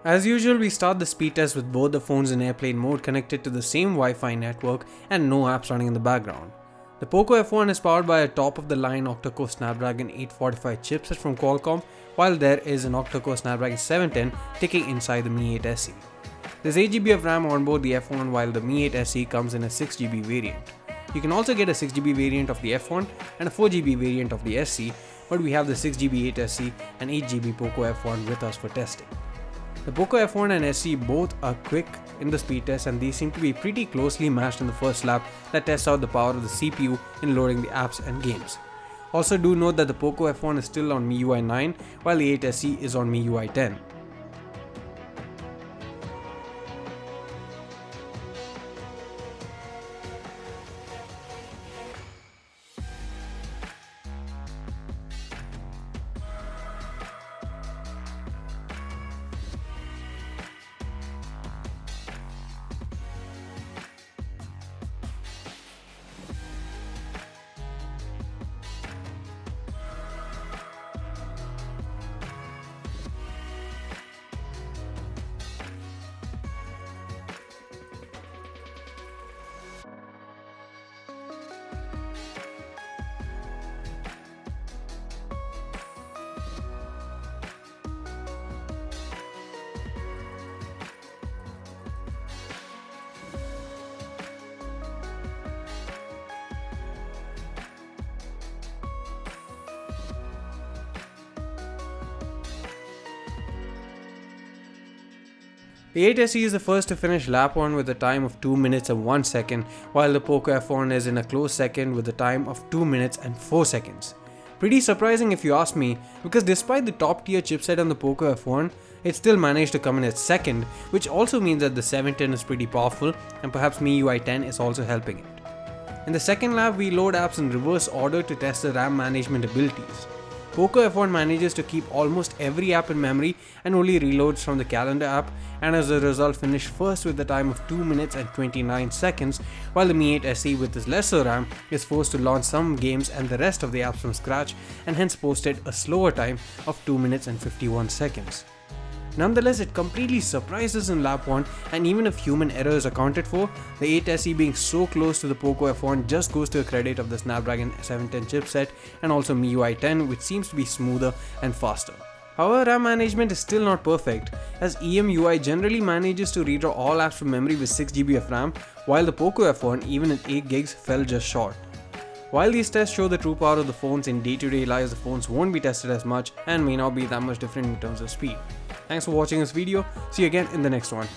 As usual, we start the speed test with both the phones in airplane mode connected to the same Wi-Fi network and no apps running in the background. The Poco F1 is powered by a top-of-the-line octa-core Snapdragon 845 chipset from Qualcomm, while there is an octa-core Snapdragon 710 ticking inside the Mi 8 SE. There's 8GB of RAM on board the F1, while the Mi 8 SE comes in a 6GB variant. You can also get a 6GB variant of the F1 and a 4GB variant of the SE, but we have the 6GB 8 SE and 8GB Poco F1 with us for testing. The Poco F1 and SE both are quick in the speed test, and these seem to be pretty closely matched in the first lap that tests out the power of the CPU in loading the apps and games. Also do note that the Poco F1 is still on MIUI 9 while the 8 SE is on MIUI 10. The 8 SE is the first to finish lap 1 with a time of 2 minutes and 1 second, while the Poco F1 is in a close second with a time of 2 minutes and 4 seconds. Pretty surprising if you ask me, because despite the top tier chipset on the Poco F1, it still managed to come in at second, which also means that the 710 is pretty powerful and perhaps MIUI 10 is also helping it. In the second lap, we load apps in reverse order to test the RAM management abilities. Poco F1 manages to keep almost every app in memory and only reloads from the calendar app, and as a result finished first with a time of 2 minutes and 29 seconds, while the Mi 8 SE with its lesser RAM is forced to launch some games and the rest of the apps from scratch and hence posted a slower time of 2 minutes and 51 seconds. Nonetheless, it completely surprises in lap 1, and even if human error is accounted for, the 8 SE being so close to the Poco F1 just goes to the credit of the Snapdragon 710 chipset and also MIUI 10, which seems to be smoother and faster. However, RAM management is still not perfect, as EMUI generally manages to redraw all apps from memory with 6GB of RAM, while the Poco F1 even at 8GB fell just short. While these tests show the true power of the phones in day-to-day lives, the phones won't be tested as much and may not be that much different in terms of speed. Thanks for watching this video. See you again in the next one.